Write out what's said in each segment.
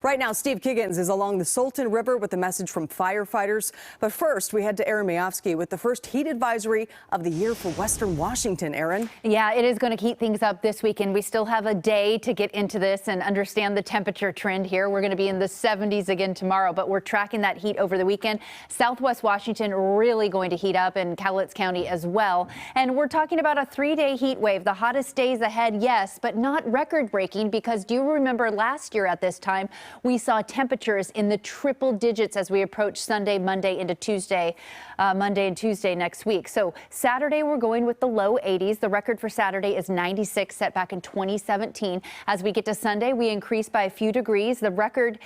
Right now, Steve Kiggins is along the Salton River with a message from firefighters. But first, we head to Aaron Mayovsky with the first heat advisory of the year for Western Washington. Aaron? Yeah, it is going to heat things up this weekend. We still have a day to get into this and understand the temperature trend here. We're going to be in the 70s again tomorrow, but we're tracking that heat over the weekend. Southwest Washington really going to heat up, and Cowlitz County as well. And we're talking about a 3-day heat wave. The hottest days ahead, yes, but not record breaking, because do you remember last year at this time, we saw temperatures in the triple digits as we approach Sunday, Monday into Tuesday, Monday and Tuesday next week. So Saturday, we're going with the low 80s. The record for Saturday is 96, set back in 2017. As we get to Sunday, we increase by a few degrees. The record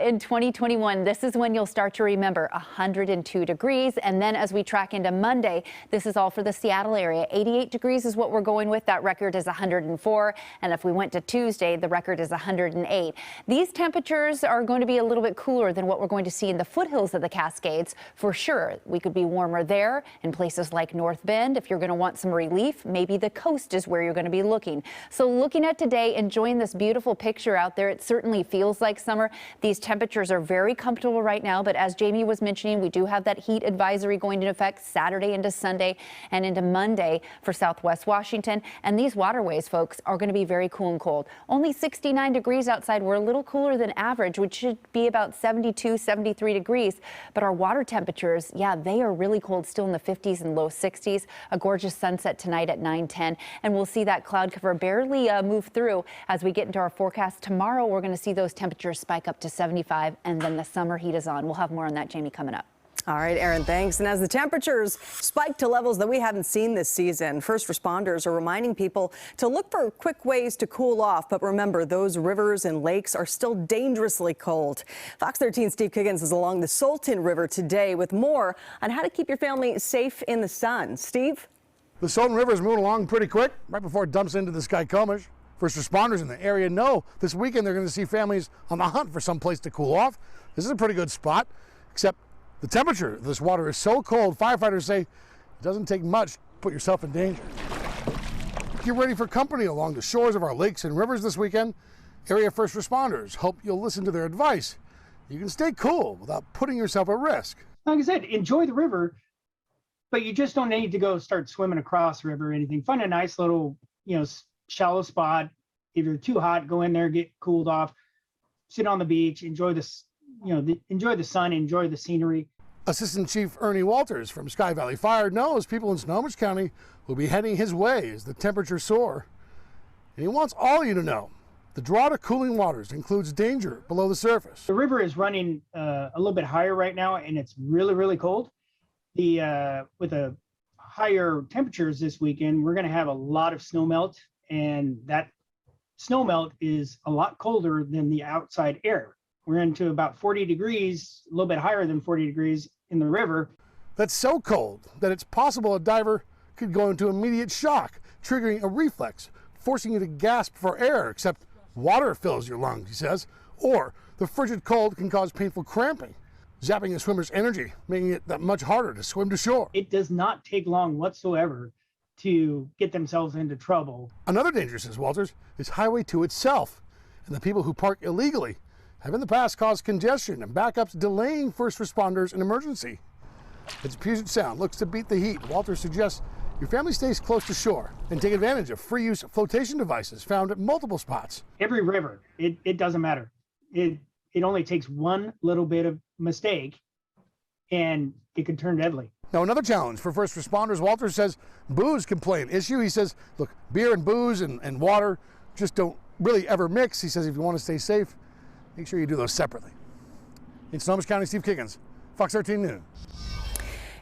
in 2021, this is when you'll start to remember 102 degrees. And then as we track into Monday, this is all for the Seattle area. 88 degrees is what we're going with. That record is 104. And if we went to Tuesday, the record is 108. These temperatures are going to be a little bit cooler than what we're going to see in the foothills of the Cascades for sure. We could be warmer there in places like North Bend. If you're going to want some relief, maybe the coast is where you're going to be looking. So looking at today, enjoying this beautiful picture out there, it certainly feels like summer. These temperatures are very comfortable right now, but as Jamie was mentioning, we do have that heat advisory going into effect Saturday into Sunday and into Monday for Southwest Washington. And these waterways, folks, are going to be very cool and cold. Only 69 degrees outside. We're a little cooler than average, which should be about 72, 73 degrees. But our water temperatures, yeah, they are really cold, still in the 50s and low 60s. A gorgeous sunset tonight at 9:10. And we'll see that cloud cover barely move through as we get into our forecast. Tomorrow, we're going to see those temperatures spike up to 75, and then the summer heat is on. We'll have more on that, Jamie, coming up. All right, Aaron, thanks. And as the temperatures spike to levels that we haven't seen this season, first responders are reminding people to look for quick ways to cool off. But remember, those rivers and lakes are still dangerously cold. Fox 13's Steve Kiggins is along the Salton River today with more on how to keep your family safe in the sun. Steve? The Salton River is moving along pretty quick right before it dumps into the Skycomish. First responders in the area know this weekend they're going to see families on the hunt for some place to cool off. This is a pretty good spot, except the temperature of this water is so cold, firefighters say it doesn't take much to put yourself in danger. Get ready for company along the shores of our lakes and rivers this weekend. Area first responders hope you'll listen to their advice. You can stay cool without putting yourself at risk. Like I said, enjoy the river, but you just don't need to go start swimming across the river or anything. Find a nice little, shallow spot. If you're too hot, go in there, get cooled off, sit on the beach, enjoy this, enjoy the sun, enjoy the scenery. Assistant Chief Ernie Walters from Sky Valley Fire knows people in Snohomish County will be heading his way as the temperatures soar. And he wants all you to know the draw to cooling waters includes danger below the surface. The river is running a little bit higher right now, and it's really, really cold. With the higher temperatures this weekend, we're going to have a lot of snow melt, and that snow melt is a lot colder than the outside air. We're into about 40 degrees, a little bit higher than 40 degrees in the river. That's so cold that it's possible a diver could go into immediate shock, triggering a reflex, forcing you to gasp for air, except water fills your lungs, he says. Or the frigid cold can cause painful cramping, zapping a swimmer's energy, making it that much harder to swim to shore. It does not take long whatsoever to get themselves into trouble. Another danger, says Walters, is Highway 2 itself, and the people who park illegally have in the past caused congestion and backups, delaying first responders in emergency. Its Puget Sound looks to beat the heat. Walters suggests your family stays close to shore and take advantage of free-use flotation devices found at multiple spots. Every river, it doesn't matter. It only takes one little bit of mistake and it could turn deadly. Now, another challenge for first responders, Walters says booze can play an issue. He says, look, beer and booze and water just don't really ever mix. He says if you want to stay safe, make sure you do those separately. In Snohomish County, Steve Kiggins, Fox 13 News.